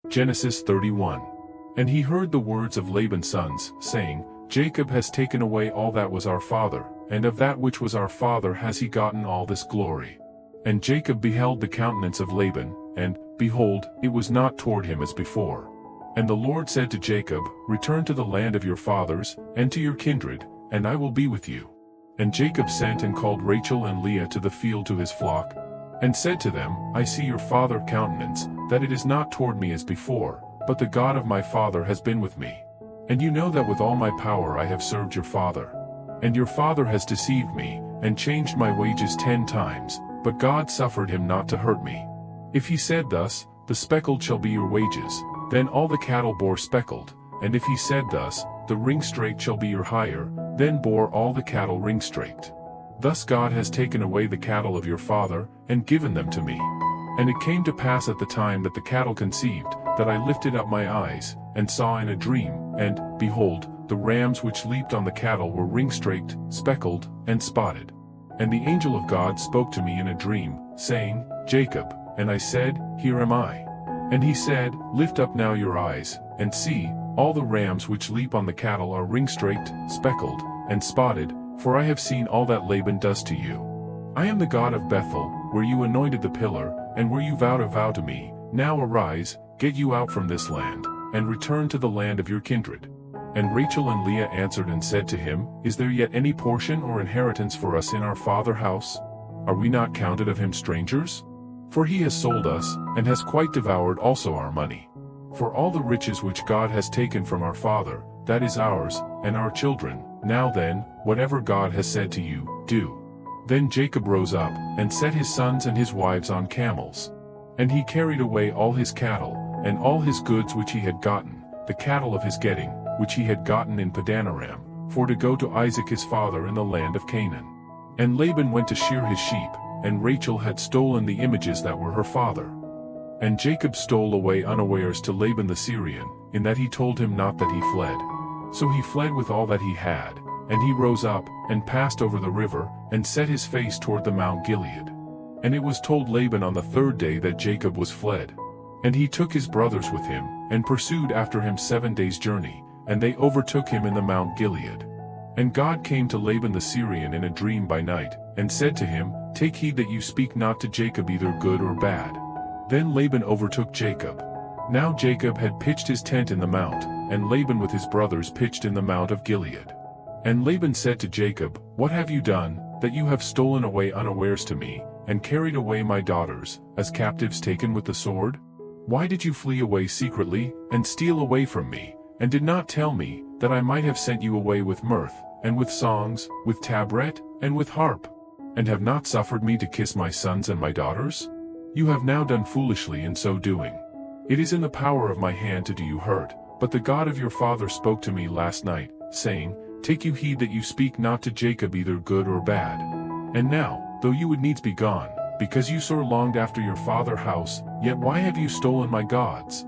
Genesis 31. And he heard the words of Laban's sons, saying, Jacob has taken away all that was our father, and of that which was our father has he gotten all this glory. And Jacob beheld the countenance of Laban, and, behold, it was not toward him as before. And the Lord said to Jacob, Return to the land of your fathers, and to your kindred, and I will be with you. And Jacob sent and called Rachel and Leah to the field to his flock, and said to them, I see your father countenance, that it is not toward me as before, but the God of my father has been with me. And you know that with all my power I have served your father. And your father has deceived me, and changed my wages 10 times, but God suffered him not to hurt me. If he said thus, The speckled shall be your wages, then all the cattle bore speckled, and if he said thus, The ringstraked shall be your hire, then bore all the cattle ringstraked. Thus God has taken away the cattle of your father, and given them to me. And it came to pass at the time that the cattle conceived, that I lifted up my eyes, and saw in a dream, and, behold, the rams which leaped on the cattle were ringstraked, speckled, and spotted. And the angel of God spoke to me in a dream, saying, Jacob, and I said, Here am I. And he said, Lift up now your eyes, and see, all the rams which leap on the cattle are ringstraked, speckled, and spotted, for I have seen all that Laban does to you. I am the God of Bethel, where you anointed the pillar, and where you vowed a vow to me. Now arise, get you out from this land, and return to the land of your kindred. And Rachel and Leah answered and said to him, Is there yet any portion or inheritance for us in our father's house? Are we not counted of him strangers? For he has sold us, and has quite devoured also our money. For all the riches which God has taken from our father, that is ours, and our children. Now then, whatever God has said to you, do. Then Jacob rose up, and set his sons and his wives on camels. And he carried away all his cattle, and all his goods which he had gotten, the cattle of his getting, which he had gotten in Padanaram, for to go to Isaac his father in the land of Canaan. And Laban went to shear his sheep, and Rachel had stolen the images that were her father. And Jacob stole away unawares to Laban the Syrian, in that he told him not that he fled. So he fled with all that he had, and he rose up, and passed over the river, and set his face toward the Mount Gilead. And it was told Laban on the 3rd day that Jacob was fled. And he took his brothers with him, and pursued after him 7 days' journey, and they overtook him in the Mount Gilead. And God came to Laban the Syrian in a dream by night, and said to him, Take heed that you speak not to Jacob either good or bad. Then Laban overtook Jacob. Now Jacob had pitched his tent in the mount, and Laban with his brothers pitched in the Mount of Gilead. And Laban said to Jacob, What have you done, that you have stolen away unawares to me, and carried away my daughters, as captives taken with the sword? Why did you flee away secretly, and steal away from me, and did not tell me, that I might have sent you away with mirth, and with songs, with tabret, and with harp, and have not suffered me to kiss my sons and my daughters? You have now done foolishly in so doing. It is in the power of my hand to do you hurt, but the God of your father spoke to me last night, saying, Take you heed that you speak not to Jacob either good or bad. And now, though you would needs be gone, because you sore longed after your father's house, yet why have you stolen my gods?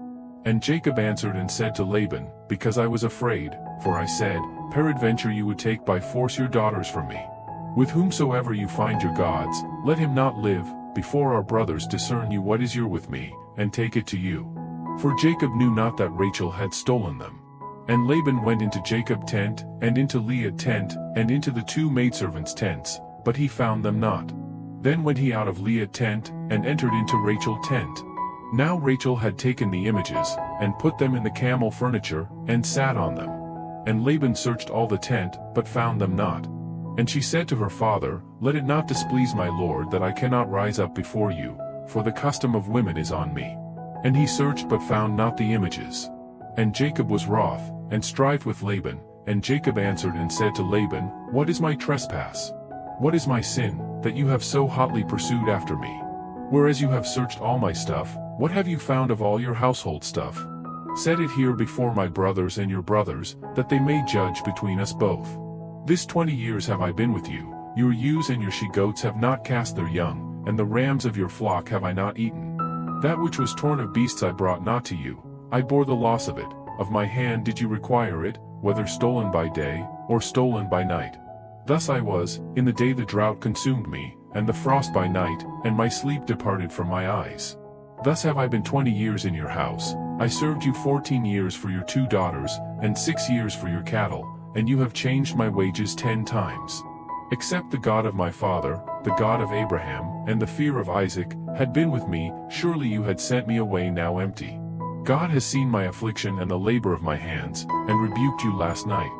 And Jacob answered and said to Laban, Because I was afraid, for I said, Peradventure you would take by force your daughters from me. With whomsoever you find your gods, let him not live, before our brothers discern you what is your with me, and take it to you. For Jacob knew not that Rachel had stolen them. And Laban went into Jacob's tent, and into Leah's tent, and into the 2 maidservants' tents, but he found them not. Then went he out of Leah's tent, and entered into Rachel's tent. Now Rachel had taken the images, and put them in the camel furniture, and sat on them. And Laban searched all the tent, but found them not. And she said to her father, Let it not displease my lord that I cannot rise up before you, for the custom of women is on me. And he searched but found not the images. And Jacob was wroth, and strived with Laban. And Jacob answered and said to Laban, What is my trespass? What is my sin, that you have so hotly pursued after me? Whereas you have searched all my stuff, what have you found of all your household stuff? Set it here before my brothers and your brothers, that they may judge between us both. This 20 years have I been with you, your ewes and your she-goats have not cast their young, and the rams of your flock have I not eaten. That which was torn of beasts I brought not to you, I bore the loss of it, of my hand did you require it, whether stolen by day, or stolen by night. Thus I was, in the day the drought consumed me, and the frost by night, and my sleep departed from my eyes. Thus have I been 20 years in your house, I served you 14 years for your 2 daughters, and 6 years for your cattle, and you have changed my wages 10 times. Except the God of my father, the God of Abraham, and the fear of Isaac, had been with me, surely you had sent me away now empty. God has seen my affliction and the labor of my hands, and rebuked you last night.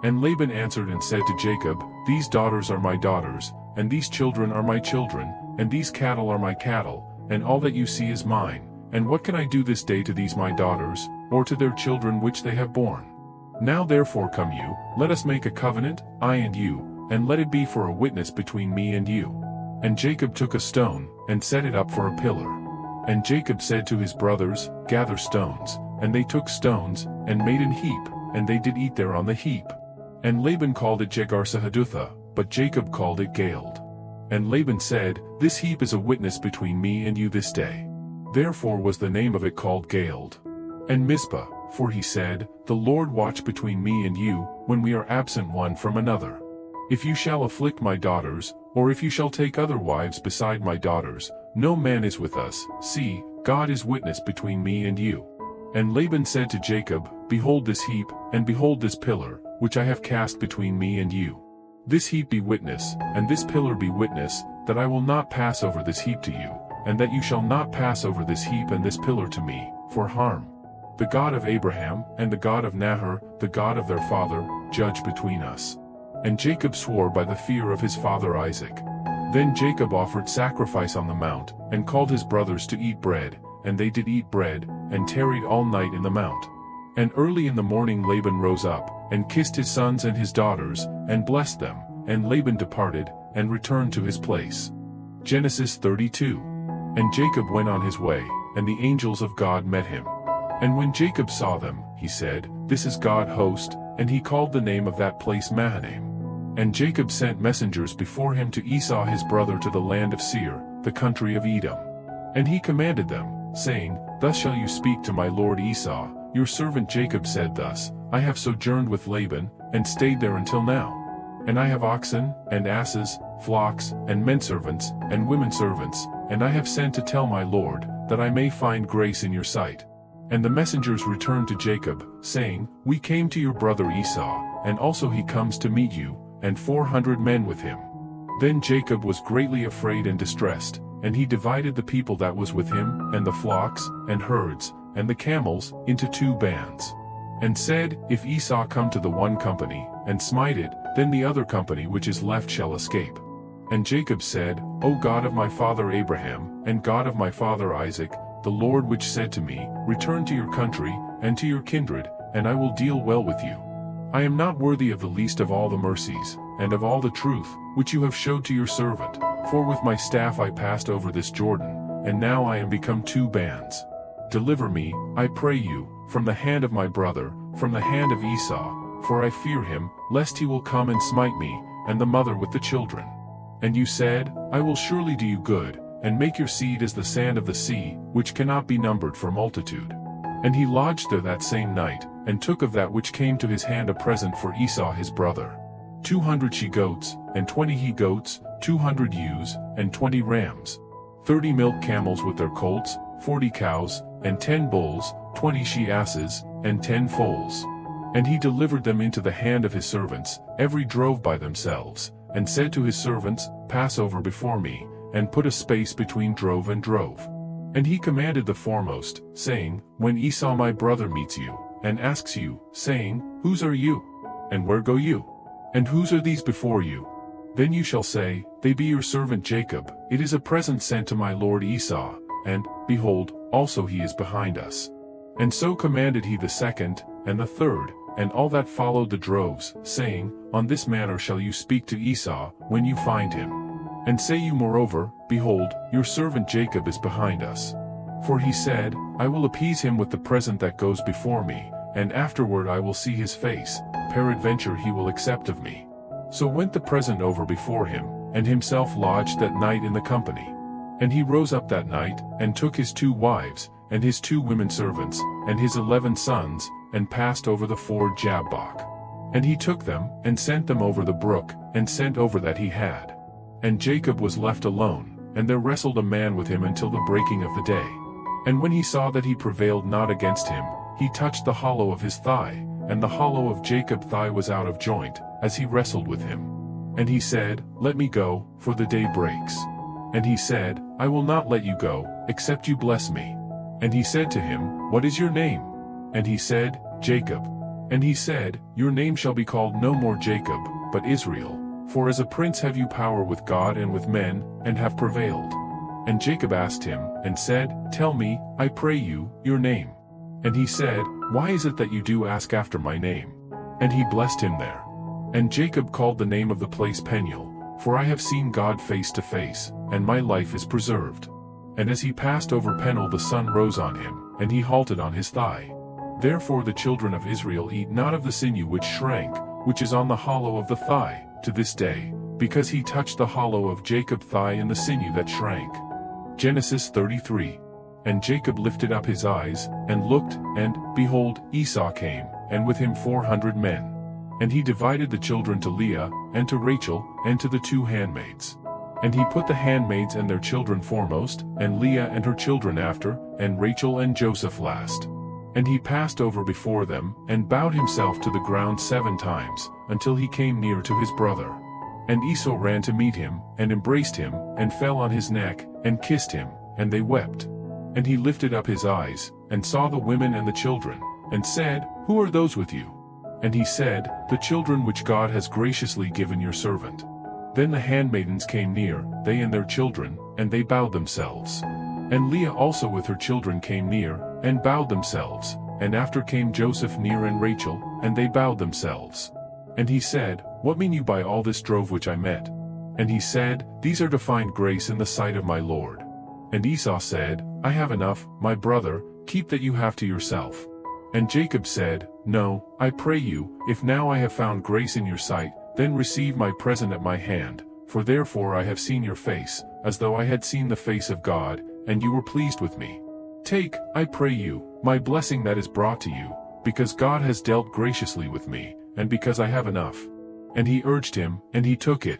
And Laban answered and said to Jacob, These daughters are my daughters, and these children are my children, and these cattle are my cattle, and all that you see is mine. And what can I do this day to these my daughters, or to their children which they have borne? Now therefore come you, let us make a covenant, I and you, and let it be for a witness between me and you. And Jacob took a stone, and set it up for a pillar. And Jacob said to his brothers, Gather stones. And they took stones, and made an heap, and they did eat there on the heap. And Laban called it Jegar-sahadutha, but Jacob called it Galeed. And Laban said, This heap is a witness between me and you this day. Therefore was the name of it called Galeed. And Mizpah, for he said, The Lord watch between me and you, when we are absent one from another. If you shall afflict my daughters, or if you shall take other wives beside my daughters, no man is with us, see, God is witness between me and you. And Laban said to Jacob, Behold this heap, and behold this pillar, which I have cast between me and you. This heap be witness, and this pillar be witness, that I will not pass over this heap to you, and that you shall not pass over this heap and this pillar to me, for harm. The God of Abraham, and the God of Nahor, the God of their father, judge between us. And Jacob swore by the fear of his father Isaac. Then Jacob offered sacrifice on the mount, and called his brothers to eat bread, and they did eat bread, and tarried all night in the mount. And early in the morning Laban rose up, and kissed his sons and his daughters, and blessed them, and Laban departed, and returned to his place. Genesis 32. And Jacob went on his way, and the angels of God met him. And when Jacob saw them, he said, This is God host, and he called the name of that place Mahanaim. And Jacob sent messengers before him to Esau his brother to the land of Seir, the country of Edom. And he commanded them, saying, Thus shall you speak to my lord Esau, Your servant Jacob said thus, I have sojourned with Laban, and stayed there until now. And I have oxen, and asses, flocks, and menservants, and womenservants, and I have sent to tell my lord, that I may find grace in your sight. And the messengers returned to Jacob, saying, We came to your brother Esau, and also he comes to meet you, and 400 men with him. Then Jacob was greatly afraid and distressed, and he divided the people that was with him, and the flocks, and herds, and the camels, into 2 bands. And said, If Esau come to the one company, and smite it, then the other company which is left shall escape. And Jacob said, O God of my father Abraham, and God of my father Isaac, the Lord which said to me, Return to your country, and to your kindred, and I will deal well with you. I am not worthy of the least of all the mercies, and of all the truth, which you have showed to your servant, for with my staff I passed over this Jordan, and now I am become 2 bands. Deliver me, I pray you, from the hand of my brother, from the hand of Esau, for I fear him, lest he will come and smite me, and the mother with the children. And you said, I will surely do you good, and make your seed as the sand of the sea, which cannot be numbered for multitude. And he lodged there that same night, and took of that which came to his hand a present for Esau his brother. 200 she-goats, and 20 he-goats, 200 ewes, and 20 rams. 30 milk camels with their colts, 40 cows, and 10 bulls, 20 she-asses, and 10 foals. And he delivered them into the hand of his servants, every drove by themselves, and said to his servants, Pass over before me, and put a space between drove and drove. And he commanded the foremost, saying, When Esau my brother meets you, and asks you, saying, Whose are you? And where go you? And whose are these before you? Then you shall say, They be your servant Jacob, it is a present sent to my lord Esau, and, behold, also he is behind us. And so commanded he the second, and the third, and all that followed the droves, saying, On this manner shall you speak to Esau, when you find him. And say you moreover, Behold, your servant Jacob is behind us. For he said, I will appease him with the present that goes before me, and afterward I will see his face, peradventure he will accept of me. So went the present over before him, and himself lodged that night in the company. And he rose up that night, and took his 2 wives, and his 2 women servants, and his 11 sons, and passed over the ford Jabbok. And he took them, and sent them over the brook, and sent over that he had. And Jacob was left alone, and there wrestled a man with him until the breaking of the day. And when he saw that he prevailed not against him, he touched the hollow of his thigh, and the hollow of Jacob's thigh was out of joint, as he wrestled with him. And he said, Let me go, for the day breaks. And he said, I will not let you go, except you bless me. And he said to him, What is your name? And he said, Jacob. And he said, Your name shall be called no more Jacob, but Israel, for as a prince have you power with God and with men, and have prevailed. And Jacob asked him, and said, Tell me, I pray you, your name. And he said, Why is it that you do ask after my name? And he blessed him there. And Jacob called the name of the place Peniel, for I have seen God face to face, and my life is preserved. And as he passed over Peniel the sun rose on him, and he halted on his thigh. Therefore the children of Israel eat not of the sinew which shrank, which is on the hollow of the thigh, to this day, because he touched the hollow of Jacob's thigh in the sinew that shrank. Genesis 33. And Jacob lifted up his eyes, and looked, and, behold, Esau came, and with him 400 men. And he divided the children to Leah, and to Rachel, and to the 2 handmaids. And he put the handmaids and their children foremost, and Leah and her children after, and Rachel and Joseph last. And he passed over before them, and bowed himself to the ground 7 times, until he came near to his brother. And Esau ran to meet him, and embraced him, and fell on his neck, and kissed him, and they wept. And he lifted up his eyes, and saw the women and the children, and said, Who are those with you? And he said, The children which God has graciously given your servant. Then the handmaidens came near, they and their children, and they bowed themselves. And Leah also with her children came near, and bowed themselves, and after came Joseph near and Rachel, and they bowed themselves. And he said, What mean you by all this drove which I met? And he said, These are to find grace in the sight of my Lord. And Esau said, I have enough, my brother, keep that you have to yourself. And Jacob said, No, I pray you, if now I have found grace in your sight, then receive my present at my hand, for therefore I have seen your face, as though I had seen the face of God, and you were pleased with me. Take, I pray you, my blessing that is brought to you, because God has dealt graciously with me, and because I have enough. And he urged him, and he took it.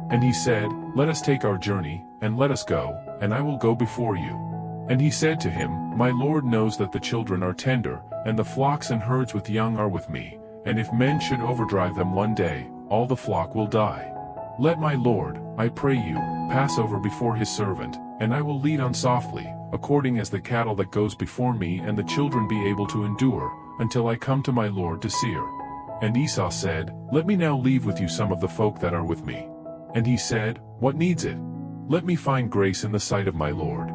And he said, Let us take our journey, and let us go, and I will go before you. And he said to him, My Lord knows that the children are tender, and the flocks and herds with young are with me, and if men should overdrive them one day, all the flock will die. Let my Lord, I pray you, pass over before his servant, and I will lead on softly, according as the cattle that goes before me and the children be able to endure, until I come to my Lord to Seir. And Esau said, Let me now leave with you some of the folk that are with me. And he said, What needs it? Let me find grace in the sight of my Lord.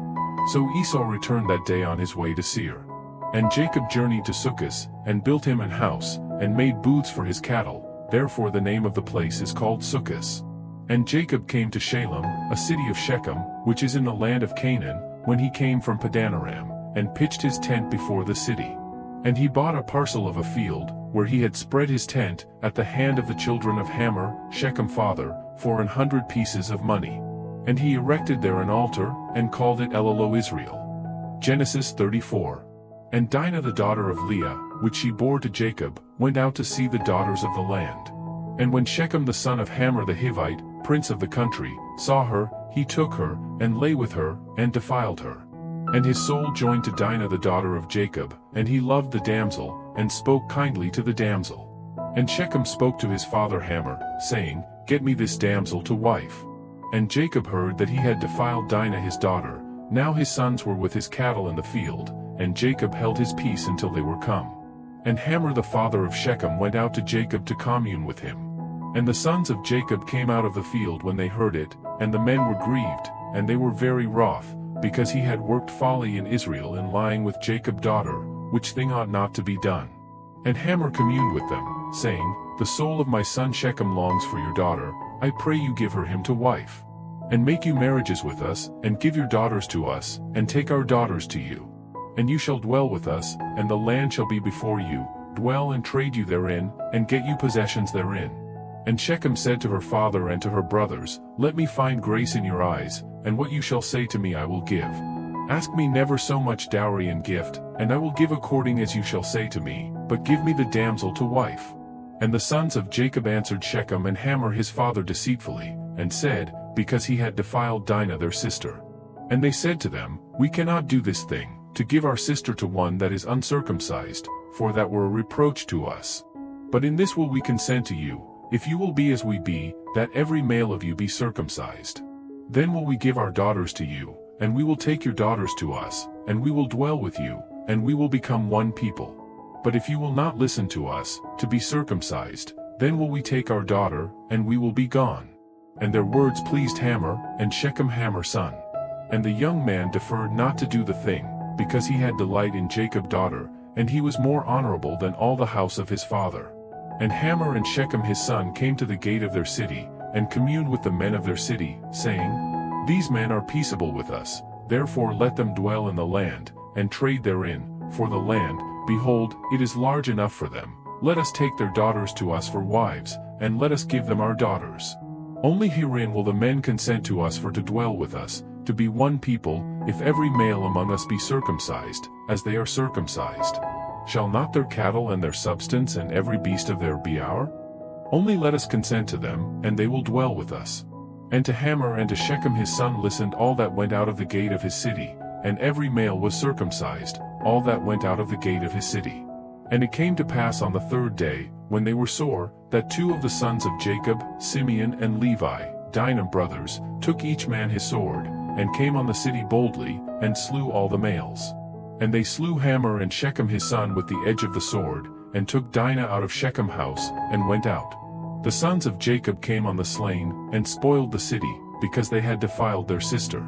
So Esau returned that day on his way to Seir. And Jacob journeyed to Succoth, and built him an house, and made booths for his cattle, therefore the name of the place is called Succoth. And Jacob came to Shalem, a city of Shechem, which is in the land of Canaan, when he came from Padanaram, and pitched his tent before the city. And he bought a parcel of a field, where he had spread his tent, at the hand of the children of Hamor, Shechem's father, for 100 pieces of money. And he erected there an altar, and called it El-Elohe-Israel. Genesis 34. And Dinah the daughter of Leah, which she bore to Jacob, went out to see the daughters of the land. And when Shechem the son of Hamor the Hivite, prince of the country, saw her, he took her, and lay with her, and defiled her. And his soul joined to Dinah the daughter of Jacob, and he loved the damsel, and spoke kindly to the damsel. And Shechem spoke to his father Hamor, saying, Get me this damsel to wife. And Jacob heard that he had defiled Dinah his daughter. Now his sons were with his cattle in the field, and Jacob held his peace until they were come. And Hamor the father of Shechem went out to Jacob to commune with him. And the sons of Jacob came out of the field when they heard it, and the men were grieved, and they were very wroth, because he had worked folly in Israel in lying with Jacob's daughter, which thing ought not to be done. And Hamor communed with them, saying, The soul of my son Shechem longs for your daughter, I pray you give her him to wife. And make you marriages with us, and give your daughters to us, and take our daughters to you. And you shall dwell with us, and the land shall be before you, dwell and trade you therein, and get you possessions therein. And Shechem said to her father and to her brothers, Let me find grace in your eyes, and what you shall say to me I will give. Ask me never so much dowry and gift, and I will give according as you shall say to me, but give me the damsel to wife. And the sons of Jacob answered Shechem and Hamor his father deceitfully, and said, Because he had defiled Dinah their sister. And they said to them, We cannot do this thing, to give our sister to one that is uncircumcised, for that were a reproach to us. But in this will we consent to you, if you will be as we be, that every male of you be circumcised. Then will we give our daughters to you, and we will take your daughters to us, and we will dwell with you, and we will become one people. But if you will not listen to us, to be circumcised, then will we take our daughter, and we will be gone. And their words pleased Hamor, and Shechem Hamor's son. And the young man deferred not to do the thing, because he had delight in Jacob's daughter, and he was more honorable than all the house of his father. And Hamor and Shechem his son came to the gate of their city, and communed with the men of their city, saying, These men are peaceable with us, therefore let them dwell in the land, and trade therein, for the land, behold, it is large enough for them. Let us take their daughters to us for wives, and let us give them our daughters. Only herein will the men consent to us for to dwell with us, to be one people, if every male among us be circumcised, as they are circumcised. Shall not their cattle and their substance and every beast of their be our? Only let us consent to them, and they will dwell with us. And to Hamor and to Shechem his son listened all that went out of the gate of his city, and every male was circumcised, all that went out of the gate of his city. And it came to pass on the third day, when they were sore, that two of the sons of Jacob, Simeon and Levi, Dinah brothers, took each man his sword, and came on the city boldly, and slew all the males. And they slew Hamor and Shechem his son with the edge of the sword, and took Dinah out of Shechem house, and went out. The sons of Jacob came on the slain, and spoiled the city, because they had defiled their sister.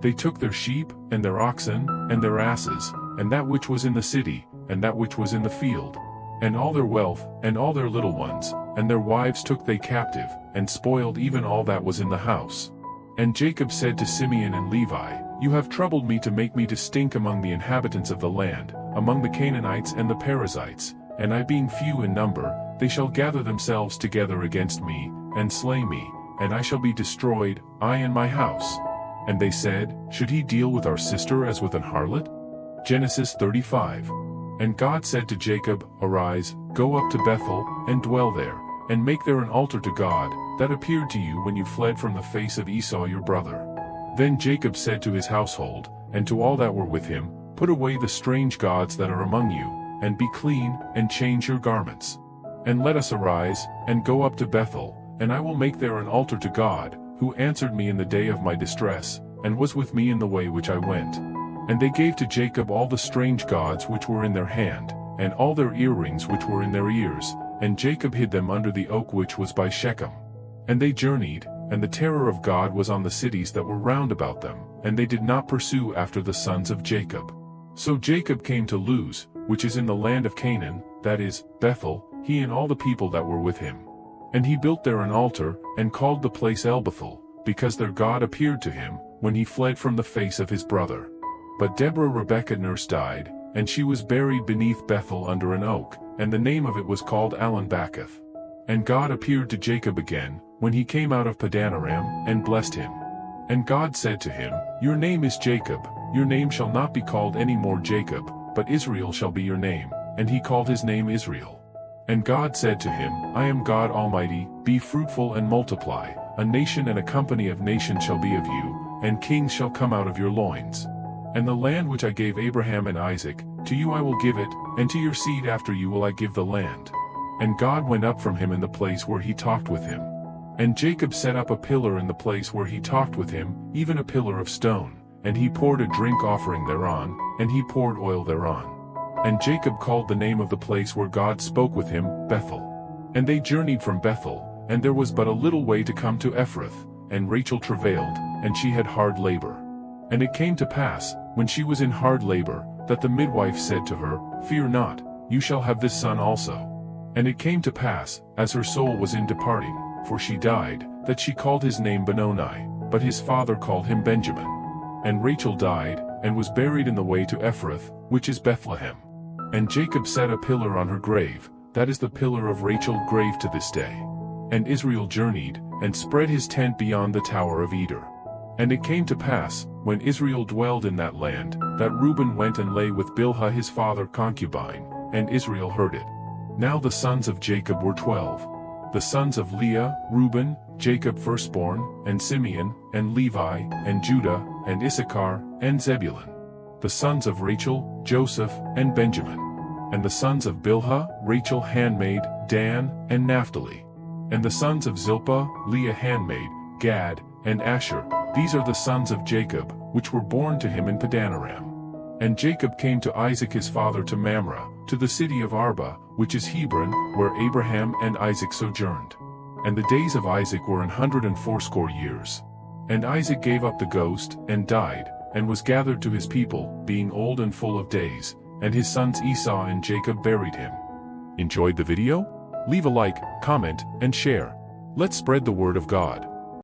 They took their sheep, and their oxen, and their asses, and that which was in the city, and that which was in the field, and all their wealth, and all their little ones, and their wives took they captive, and spoiled even all that was in the house. And Jacob said to Simeon and Levi, You have troubled me to make me to stink among the inhabitants of the land, among the Canaanites and the Perizzites, and I being few in number, they shall gather themselves together against me, and slay me, and I shall be destroyed, I and my house. And they said, Should he deal with our sister as with an harlot? Genesis 35. And God said to Jacob, Arise, go up to Bethel, and dwell there, and make there an altar to God, that appeared to you when you fled from the face of Esau your brother. Then Jacob said to his household, and to all that were with him, Put away the strange gods that are among you, and be clean, and change your garments. And let us arise, and go up to Bethel, and I will make there an altar to God, who answered me in the day of my distress, and was with me in the way which I went. And they gave to Jacob all the strange gods which were in their hand, and all their earrings which were in their ears, and Jacob hid them under the oak which was by Shechem. And they journeyed, and the terror of God was on the cities that were round about them, and they did not pursue after the sons of Jacob. So Jacob came to Luz, which is in the land of Canaan, that is, Bethel, he and all the people that were with him. And he built there an altar, and called the place El-Bethel, because their God appeared to him, when he fled from the face of his brother. But Deborah Rebekah's nurse died, and she was buried beneath Bethel under an oak, and the name of it was called Allon-Bachuth. And God appeared to Jacob again, when he came out of Paddan-aram, and blessed him. And God said to him, Your name is Jacob, your name shall not be called any more Jacob, but Israel shall be your name. And he called his name Israel. And God said to him, I am God Almighty, be fruitful and multiply, a nation and a company of nations shall be of you, and kings shall come out of your loins. And the land which I gave Abraham and Isaac, to you I will give it, and to your seed after you will I give the land. And God went up from him in the place where he talked with him. And Jacob set up a pillar in the place where he talked with him, even a pillar of stone, and he poured a drink offering thereon, and he poured oil thereon. And Jacob called the name of the place where God spoke with him, Bethel. And they journeyed from Bethel, and there was but a little way to come to Ephrath, and Rachel travailed, and she had hard labor. And it came to pass, when she was in hard labor, that the midwife said to her, Fear not, you shall have this son also. And it came to pass, as her soul was in departing, for she died, that she called his name Benoni, but his father called him Benjamin. And Rachel died, and was buried in the way to Ephrath, which is Bethlehem. And Jacob set a pillar on her grave, that is the pillar of Rachel's grave to this day. And Israel journeyed, and spread his tent beyond the tower of Eder. And it came to pass, when Israel dwelled in that land, that Reuben went and lay with Bilhah his father's concubine, and Israel heard it. Now the sons of Jacob were 12. The sons of Leah, Reuben, Jacob firstborn, and Simeon, and Levi, and Judah, and Issachar, and Zebulun. The sons of Rachel, Joseph, and Benjamin. And the sons of Bilhah, Rachel handmaid, Dan, and Naphtali. And the sons of Zilpah, Leah handmaid, Gad, and Asher. These are the sons of Jacob, which were born to him in Padanaram. And Jacob came to Isaac his father to Mamre, to the city of Arba, which is Hebron, where Abraham and Isaac sojourned. And the days of Isaac were 180 years. And Isaac gave up the ghost, and died, and was gathered to his people, being old and full of days, and his sons Esau and Jacob buried him. Enjoyed the video? Leave a like, comment, and share. Let's spread the word of God.